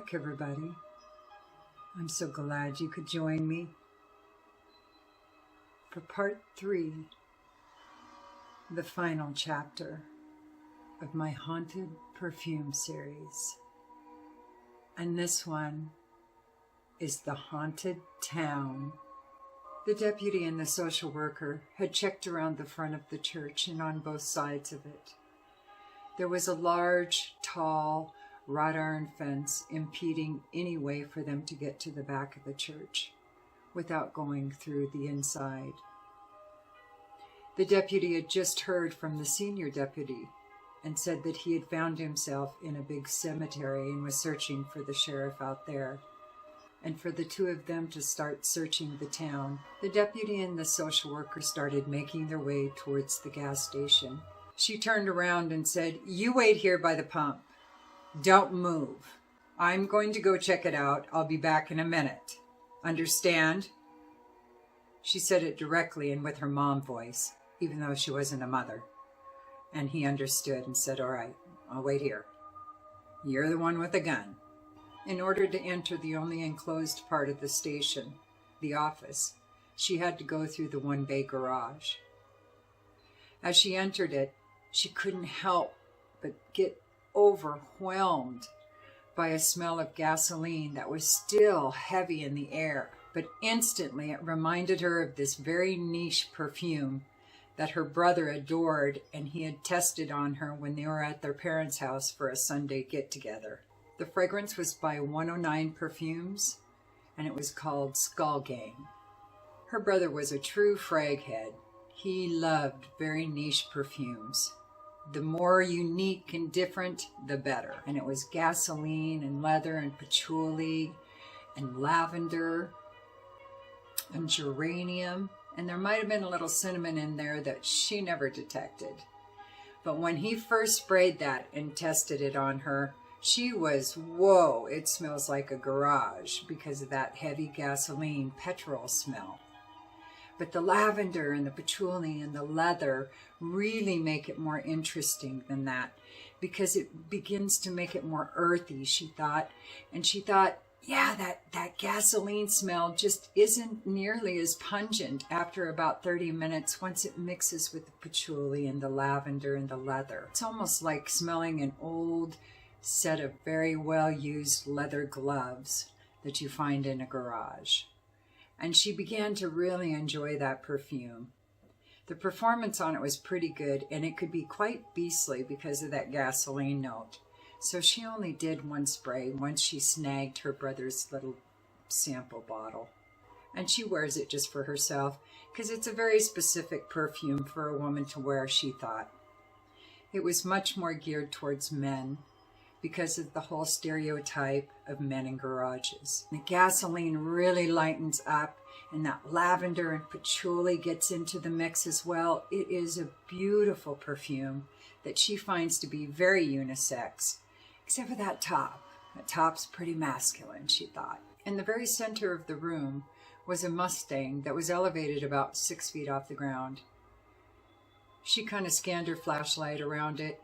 back, everybody. I'm so glad you could join me for part 3, the final chapter of my Haunted Perfume series. And this one is the Haunted Town. The deputy and the social worker had checked around the front of the church and on both sides of it. There was a large, tall, wrought iron fence impeding any way for them to get to the back of the church without going through the inside. The deputy had just heard from the senior deputy and said that he had found himself in a big cemetery and was searching for the sheriff out there, and for the two of them to start searching the town. The deputy and the social worker started making their way towards the gas station. She turned around and said, "You wait here by the pump. Don't move. I'm going to go check it out. I'll be back in a minute. Understand?" She said it directly and with her mom voice, even though she wasn't a mother. And he understood and said, "All right, I'll wait here. You're the one with the gun." In order to enter the only enclosed part of the station, the office, she had to go through the one-bay garage. As she entered it, she couldn't help but get overwhelmed by a smell of gasoline that was still heavy in the air. But instantly it reminded her of this very niche perfume that her brother adored, and he had tested on her when they were at their parents' house for a Sunday get-together. The fragrance was by 109 Perfumes, and it was called Skull Gang. Her brother was a true fraghead. He loved very niche perfumes. The more unique and different, the better. And it was gasoline and leather and patchouli and lavender and geranium. And there might have been a little cinnamon in there that she never detected. But when he first sprayed that and tested it on her, she was, whoa, it smells like a garage because of that heavy gasoline petrol smell. But the lavender and the patchouli and the leather really make it more interesting than that, because it begins to make it more earthy, she thought. And she thought, yeah, that gasoline smell just isn't nearly as pungent after about 30 minutes once it mixes with the patchouli and the lavender and the leather. It's almost like smelling an old set of very well-used leather gloves that you find in a garage. And she began to really enjoy that perfume. The performance on it was pretty good, and it could be quite beastly because of that gasoline note. So she only did one spray once she snagged her brother's little sample bottle. And she wears it just for herself because it's a very specific perfume for a woman to wear, she thought. It was much more geared towards men because of the whole stereotype of men in garages. The gasoline really lightens up, and that lavender and patchouli gets into the mix as well. It is a beautiful perfume that she finds to be very unisex, except for that top. That top's pretty masculine, she thought. In the very center of the room was a Mustang that was elevated about 6 feet off the ground. She kind of scanned her flashlight around it.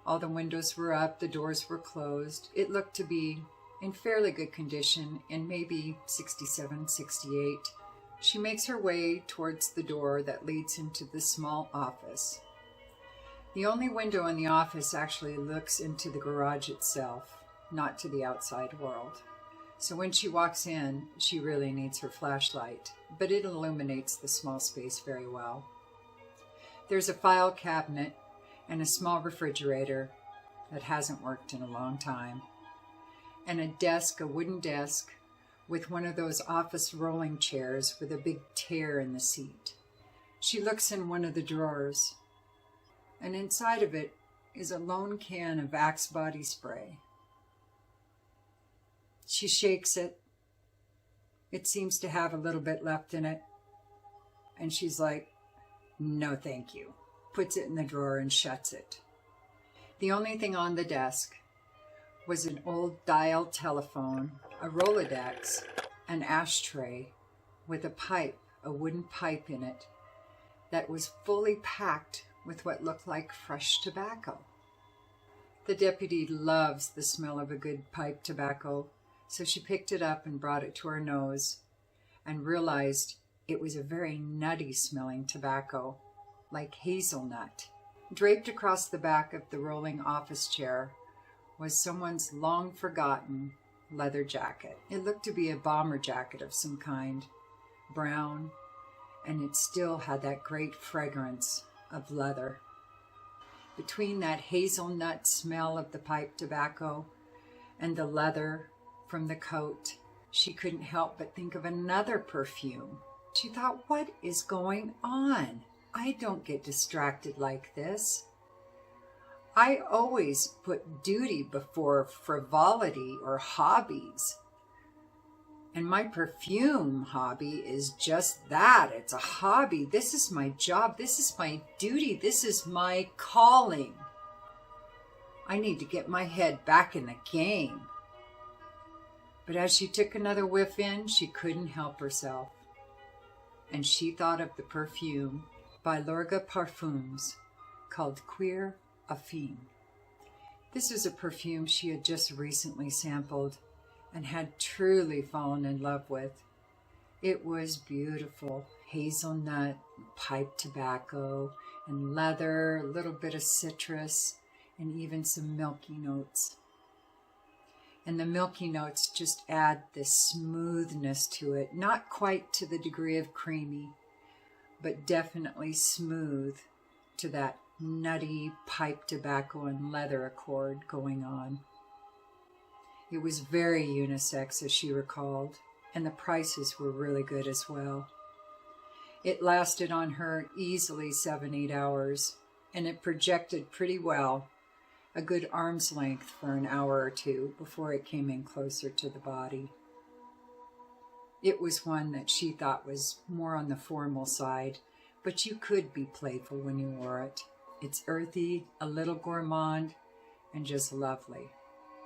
All the windows were up, the doors were closed. It looked to be in fairly good condition, in maybe 67, 68. She makes her way towards the door that leads into the small office. The only window in the office actually looks into the garage itself, not to the outside world. So when she walks in, she really needs her flashlight, but it illuminates the small space very well. There's a file cabinet and a small refrigerator that hasn't worked in a long time, and a desk, a wooden desk, with one of those office rolling chairs with a big tear in the seat. She looks in one of the drawers, and inside of it is a lone can of Axe body spray. She shakes it. It seems to have a little bit left in it, and she's like, "No, thank you." Puts it in the drawer and shuts it. The only thing on the desk was an old dial telephone, a Rolodex, an ashtray with a pipe, a wooden pipe in it, that was fully packed with what looked like fresh tobacco. The deputy loves the smell of a good pipe tobacco, So she picked it up and brought it to her nose and realized it was a very nutty smelling tobacco, like hazelnut. Draped across the back of the rolling office chair was someone's long forgotten leather jacket. It looked to be a bomber jacket of some kind, brown, and it still had that great fragrance of leather. Between that hazelnut smell of the pipe tobacco and the leather from the coat, she couldn't help but think of another perfume. She thought, what is going on? I don't get distracted like this. I always put duty before frivolity or hobbies. And my perfume hobby is just that. It's a hobby. This is my job. This is my duty. This is my calling. I need to get my head back in the game. But as she took another whiff in, she couldn't help herself. And she thought of the perfume by Lorga Parfums called Queer Affine. This is a perfume she had just recently sampled and had truly fallen in love with. It was beautiful, hazelnut, pipe tobacco, and leather, a little bit of citrus, and even some milky notes. And the milky notes just add this smoothness to it, not quite to the degree of creamy, but definitely smooth to that nutty pipe tobacco and leather accord going on. It was very unisex, as she recalled, and the prices were really good as well. It lasted on her easily 7-8 hours, and it projected pretty well, a good arm's length for an hour or two before it came in closer to the body. It was one that she thought was more on the formal side, but you could be playful when you wore it. It's earthy, a little gourmand, and just lovely.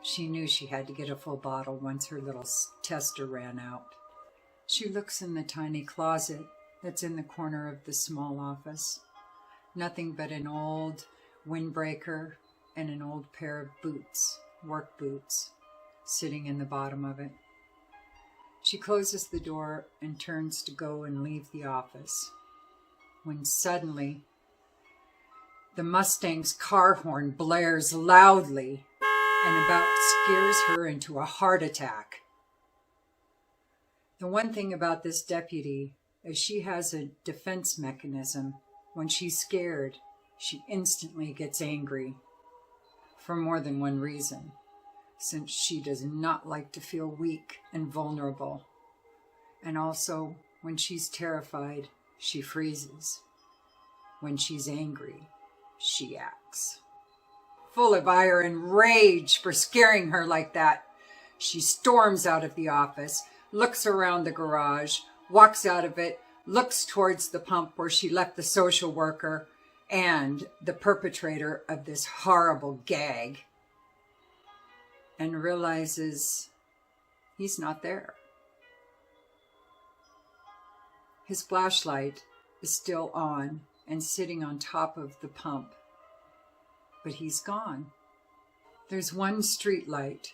She knew she had to get a full bottle once her little tester ran out. She looks in the tiny closet that's in the corner of the small office. Nothing but an old windbreaker and an old pair of boots, work boots, sitting in the bottom of it. She closes the door and turns to go and leave the office, when suddenly the Mustang's car horn blares loudly and about scares her into a heart attack. The one thing about this deputy is she has a defense mechanism. When she's scared, she instantly gets angry for more than one reason, since she does not like to feel weak and vulnerable. And also, when she's terrified, she freezes. When she's angry, she acts. Full of ire and rage for scaring her like that, she storms out of the office, looks around the garage, walks out of it, looks towards the pump where she left the social worker and the perpetrator of this horrible gag, and realizes he's not there. His flashlight is still on and sitting on top of the pump, but he's gone. There's one street light,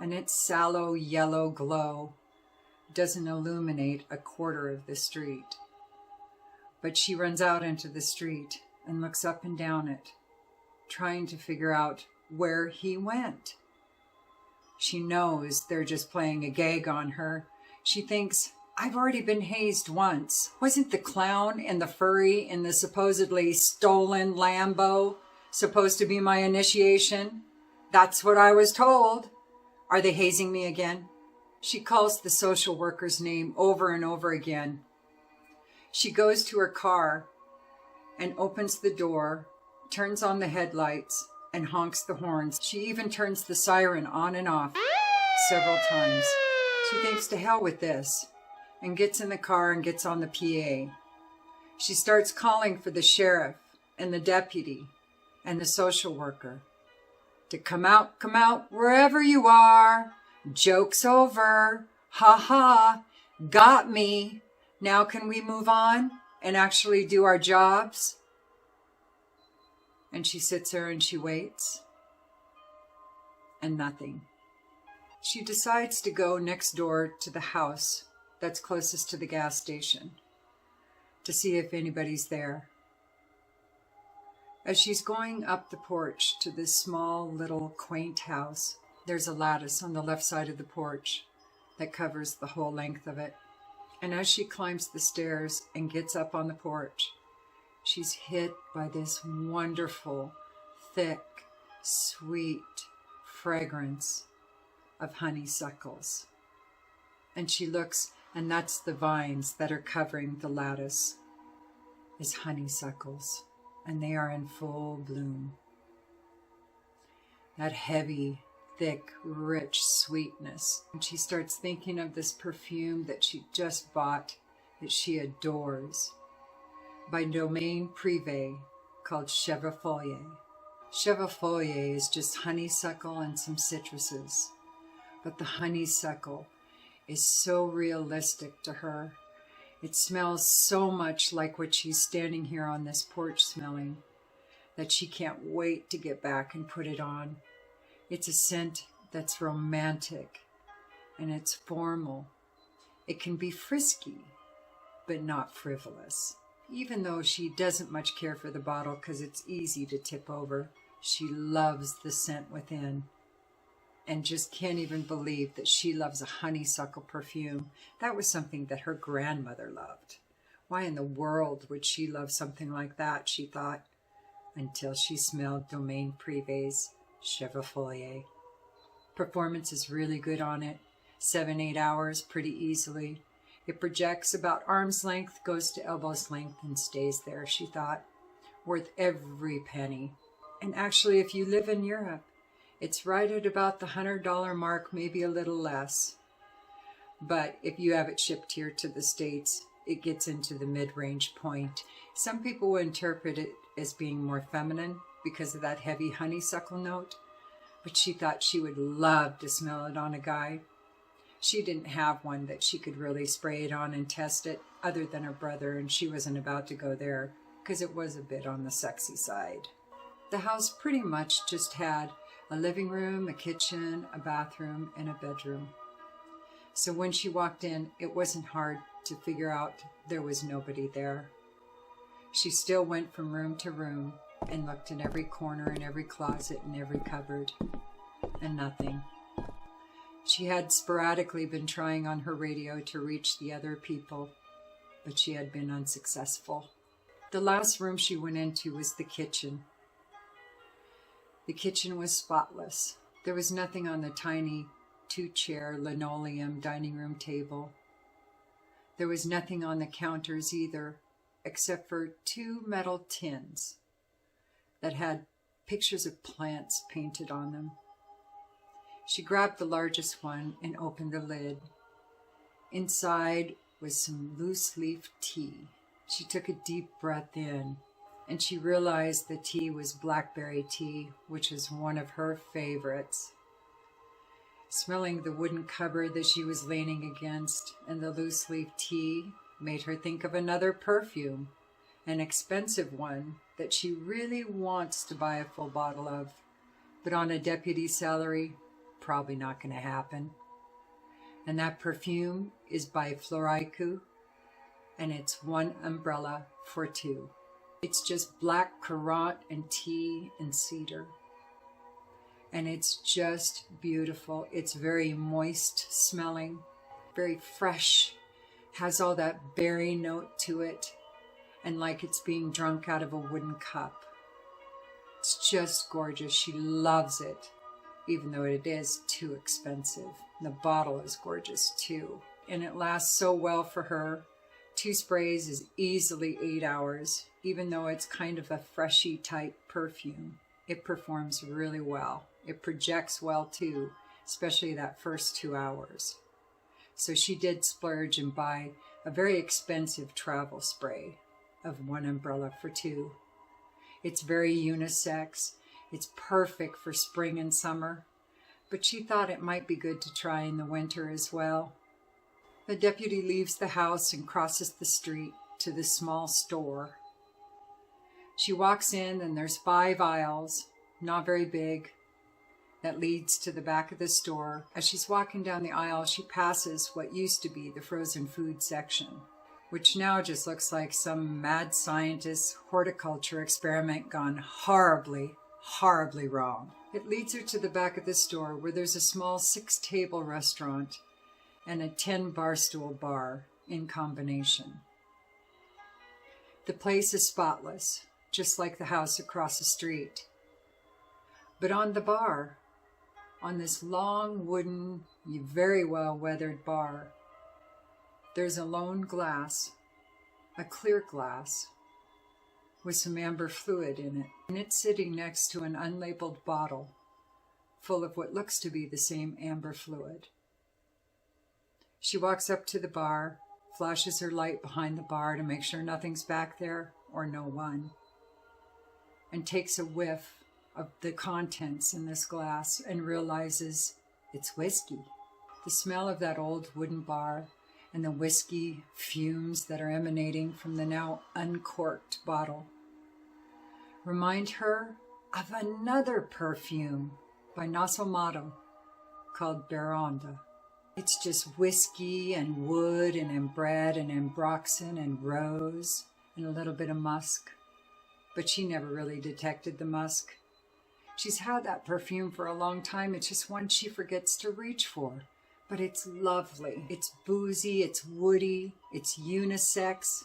and its sallow yellow glow doesn't illuminate a quarter of the street. But she runs out into the street and looks up and down it, trying to figure out where he went. She knows they're just playing a gag on her. She thinks, I've already been hazed once. Wasn't the clown and the furry in the supposedly stolen Lambo supposed to be my initiation? That's what I was told. Are they hazing me again? She calls the social worker's name over and over again. She goes to her car and opens the door, turns on the headlights, and honks the horns. She even turns the siren on and off several times. She thinks to hell with this and gets in the car and gets on the PA. She starts calling for the sheriff and the deputy and the social worker to come out, wherever you are. Joke's over. Ha ha. Got me. Now can we move on and actually do our jobs? And she sits there and she waits. And nothing. She decides to go next door to the house that's closest to the gas station to see if anybody's there. As she's going up the porch to this small little quaint house, there's a lattice on the left side of the porch that covers the whole length of it. And as she climbs the stairs and gets up on the porch, she's hit by this wonderful, thick, sweet fragrance of honeysuckles. And she looks, and that's the vines that are covering the lattice, is honeysuckles, and they are in full bloom. That heavy, thick, rich sweetness. And she starts thinking of this perfume that she just bought that she adores by Domaine Prive called Chevrefolie. Chevrefolie is just honeysuckle and some citruses, but the honeysuckle is so realistic to her. It smells so much like what she's standing here on this porch smelling that she can't wait to get back and put it on. It's a scent that's romantic and it's formal. It can be frisky, but not frivolous. Even though she doesn't much care for the bottle because it's easy to tip over, she loves the scent within and just can't even believe that she loves a honeysuckle perfume. That was something that her grandmother loved. Why in the world would she love something like that, she thought, until she smelled Domaine Prive's Chevrefolie. Performance is really good on it. 7-8 hours pretty easily. It projects about arm's length, goes to elbow's length, and stays there, she thought. Worth every penny. And actually, if you live in Europe, it's right at about the $100 mark, maybe a little less. But if you have it shipped here to the States, it gets into the mid-range point. Some people will interpret it as being more feminine because of that heavy honeysuckle note, but she thought she would love to smell it on a guy. She didn't have one that she could really spray it on and test it, other than her brother, and she wasn't about to go there because it was a bit on the sexy side. The house pretty much just had a living room, a kitchen, a bathroom, and a bedroom. So when she walked in, it wasn't hard to figure out there was nobody there. She still went from room to room and looked in every corner and every closet and every cupboard, and nothing. She had sporadically been trying on her radio to reach the other people, but she had been unsuccessful. The last room she went into was the kitchen. The kitchen was spotless. There was nothing on the tiny 2-chair linoleum dining room table. There was nothing on the counters either, except for 2 metal tins that had pictures of plants painted on them. She grabbed the largest one and opened the lid. Inside was some loose leaf tea. She took a deep breath in, and she realized the tea was blackberry tea, which is one of her favorites. Smelling the wooden cupboard that she was leaning against and the loose leaf tea made her think of another perfume, an expensive one that she really wants to buy a full bottle of, but on a deputy salary, probably not going to happen. And that perfume is by Floraiku, and it's 1 umbrella for 2. It's just black currant and tea and cedar. And it's just beautiful. It's very moist smelling, very fresh, has all that berry note to it, and like it's being drunk out of a wooden cup. It's just gorgeous. She loves it, even though it is too expensive. The bottle is gorgeous too, and it lasts so well for her. 2 sprays is easily 8 hours, even though it's kind of a freshy type perfume. It performs really well. It projects well too, especially that first 2 hours. So she did splurge and buy a very expensive travel spray of 1 umbrella for 2. It's very unisex. It's perfect for spring and summer, but she thought it might be good to try in the winter as well. The deputy leaves the house and crosses the street to the small store. She walks in and there's 5 aisles, not very big, that leads to the back of the store. As she's walking down the aisle, she passes what used to be the frozen food section, which now just looks like some mad scientist's horticulture experiment gone horribly, horribly wrong. It leads her to the back of the store where there's a small 6-table restaurant and a 10-barstool bar in combination. The place is spotless, just like the house across the street. But on the bar, on this long wooden, very well-weathered bar, there's a lone glass, a clear glass, with some amber fluid in it. And it's sitting next to an unlabeled bottle full of what looks to be the same amber fluid. She walks up to the bar, flashes her light behind the bar to make sure nothing's back there or no one, and takes a whiff of the contents in this glass and realizes it's whiskey. The smell of that old wooden bar and the whiskey fumes that are emanating from the now uncorked bottle remind her of another perfume by Nasomatto called Beronda. It's just whiskey and wood and ambred and ambroxan and rose and a little bit of musk. But she never really detected the musk. She's had that perfume for a long time. It's just one she forgets to reach for. But it's lovely. It's boozy, it's woody, it's unisex,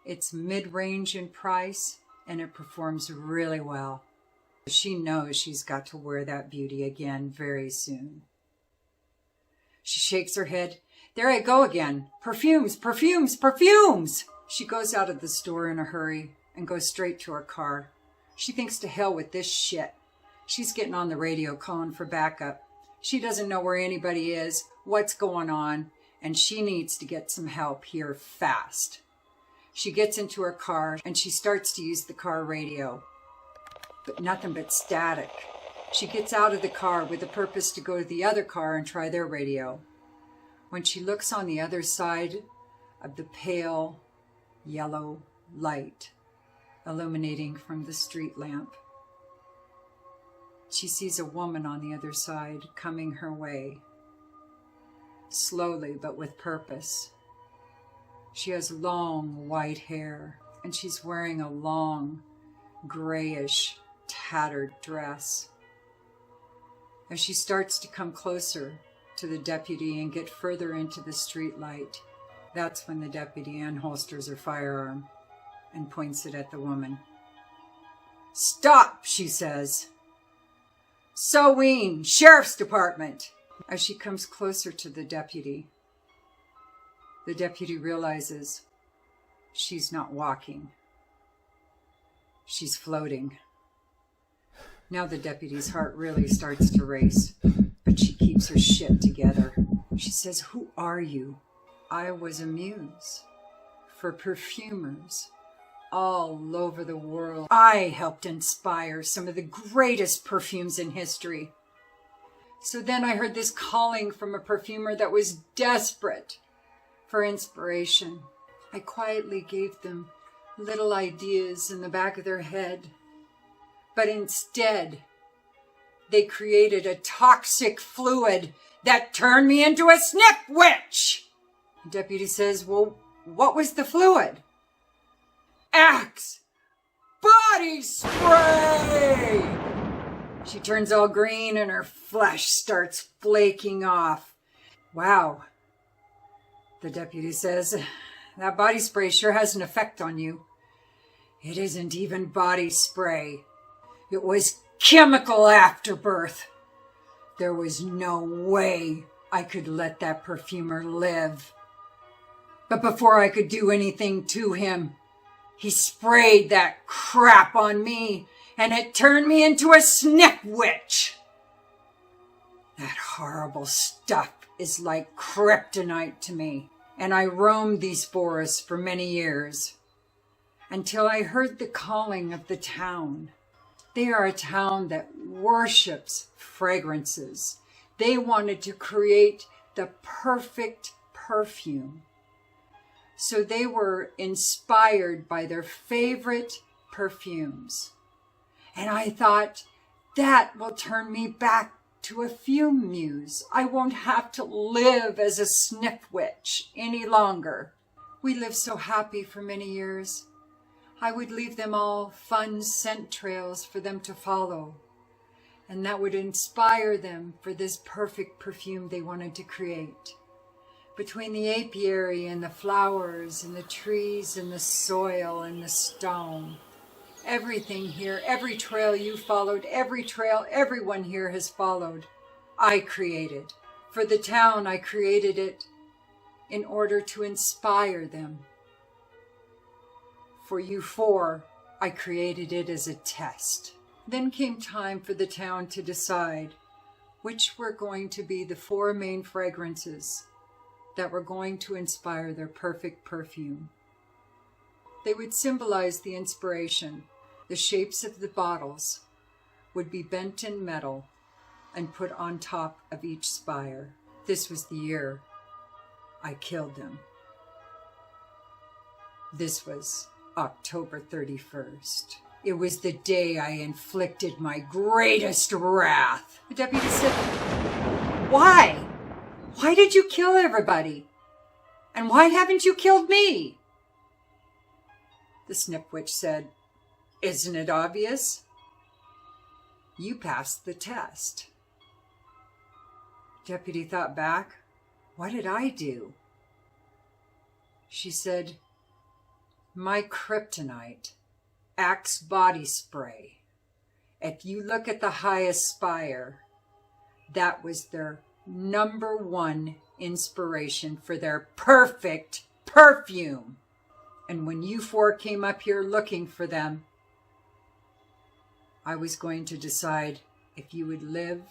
it's mid-range in price, and it performs really well. She knows she's got to wear that beauty again very soon. She shakes her head. There I go again. Perfumes, perfumes, perfumes! She goes out of the store in a hurry and goes straight to her car. She thinks to hell with this shit. She's getting on the radio calling for backup. She doesn't know where anybody is, what's going on, and she needs to get some help here fast. She gets into her car and she starts to use the car radio, but nothing but static. She gets out of the car with the purpose to go to the other car and try their radio. When she looks on the other side of the pale yellow light illuminating from the street lamp, she sees a woman on the other side coming her way, slowly but with purpose. She has long white hair and she's wearing a long, grayish, tattered dress. As she starts to come closer to the deputy and get further into the street light, that's when the deputy unholsters her firearm and points it at the woman. "Stop," she says. "Soween, Sheriff's Department." As she comes closer to the deputy realizes she's not walking. She's floating. Now the deputy's heart really starts to race, but she keeps her shit together. She says, "Who are you?" "I was a muse for perfumers all over the world. I helped inspire some of the greatest perfumes in history. So then I heard this calling from a perfumer that was desperate for inspiration. I quietly gave them little ideas in the back of their head. But instead, they created a toxic fluid that turned me into a snip witch." The deputy says, "Well, what was the fluid?" "Axe body spray!" She turns all green and her flesh starts flaking off. "Wow," the deputy says, "that body spray sure has an effect on you." "It isn't even body spray. It was chemical afterbirth. There was no way I could let that perfumer live. But before I could do anything to him, he sprayed that crap on me, and it turned me into a snip witch. That horrible stuff is like kryptonite to me, and I roamed these forests for many years, until I heard the calling of the town. They are a town that worships fragrances. They wanted to create the perfect perfume. So they were inspired by their favorite perfumes. And I thought, that will turn me back to a fume muse. I won't have to live as a sniff witch any longer. We lived so happy for many years. I would leave them all fun scent trails for them to follow, and that would inspire them for this perfect perfume they wanted to create. Between the apiary and the flowers and the trees and the soil and the stone, everything here, every trail you followed, every trail everyone here has followed, I created. For the town, I created it in order to inspire them. For you four, I created it as a test. Then came time for the town to decide which were going to be the 4 main fragrances that were going to inspire their perfect perfume. They would symbolize the inspiration. The shapes of the bottles would be bent in metal and put on top of each spire. This was the year I killed them. This was October 31st. It was the day I inflicted my greatest wrath. The deputy said, "Why? Why did you kill everybody? And why haven't you killed me?" The sniff witch said, "Isn't it obvious? You passed the test." Deputy thought back. What did I do? She said, "My kryptonite, Axe body spray. If you look at the highest spire, that was their #1 inspiration for their perfect perfume. And when you four came up here looking for them, I was going to decide if you would live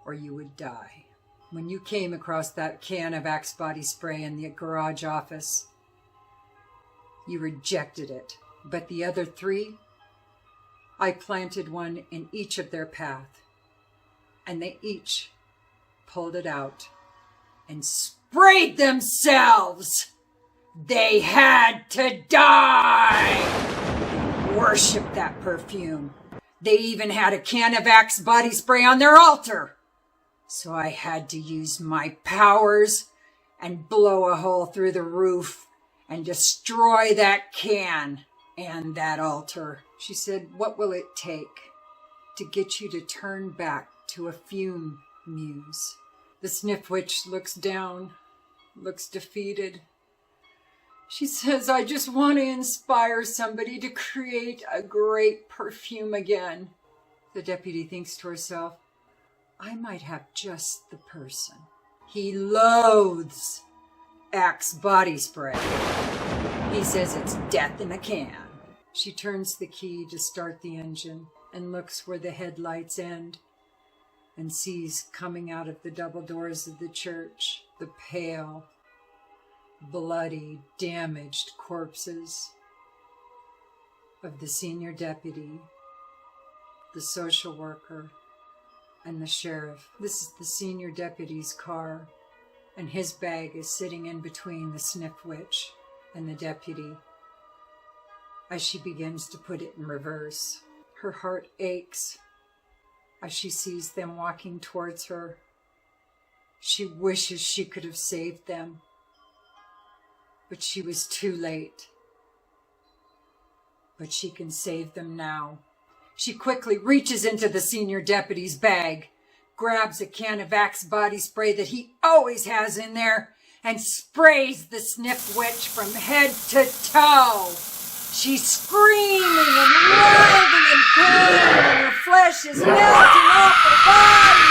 or you would die. When you came across that can of Axe body spray in the garage office, you rejected it. But the other 3, I planted one in each of their path, and they each pulled it out and sprayed themselves. They had to die. They worshipped that perfume. They even had a can of Axe body spray on their altar. So I had to use my powers and blow a hole through the roof and destroy that can and that altar." She said, "What will it take to get you to turn back to a fume muse?" The sniff witch looks down, looks defeated. She says, "I just want to inspire somebody to create a great perfume again." The deputy thinks to herself, I might have just the person. He loathes Axe body spray. He says it's death in a can. She turns the key to start the engine and looks where the headlights end and sees coming out of the double doors of the church the pale, bloody, damaged corpses of the senior deputy, the social worker, and the sheriff. This is the senior deputy's car, and his bag is sitting in between the sniff witch and the deputy. As she begins to put it in reverse, her heart aches as she sees them walking towards her. She wishes she could have saved them, but she was too late. But she can save them now. She quickly reaches into the senior deputy's bag, grabs a can of Axe body spray that he always has in there, and sprays the sniff witch from head to toe. She's screaming and writhing in pain, and her flesh is melting off her body,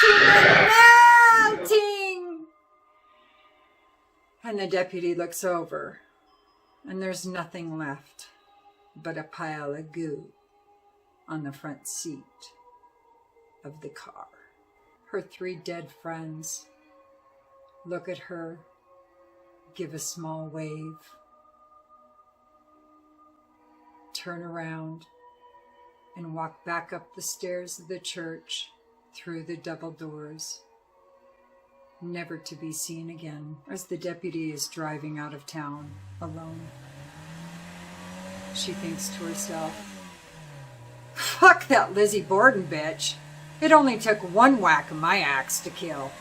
melting and melting. And the deputy looks over, and there's nothing left but a pile of goo on the front seat of the car. Her 3 dead friends look at her, give a small wave, turn around, and walk back up the stairs of the church through the double doors, never to be seen again. As the deputy is driving out of town alone, she thinks to herself, "Fuck that Lizzie Borden bitch. It only took one whack of my axe to kill.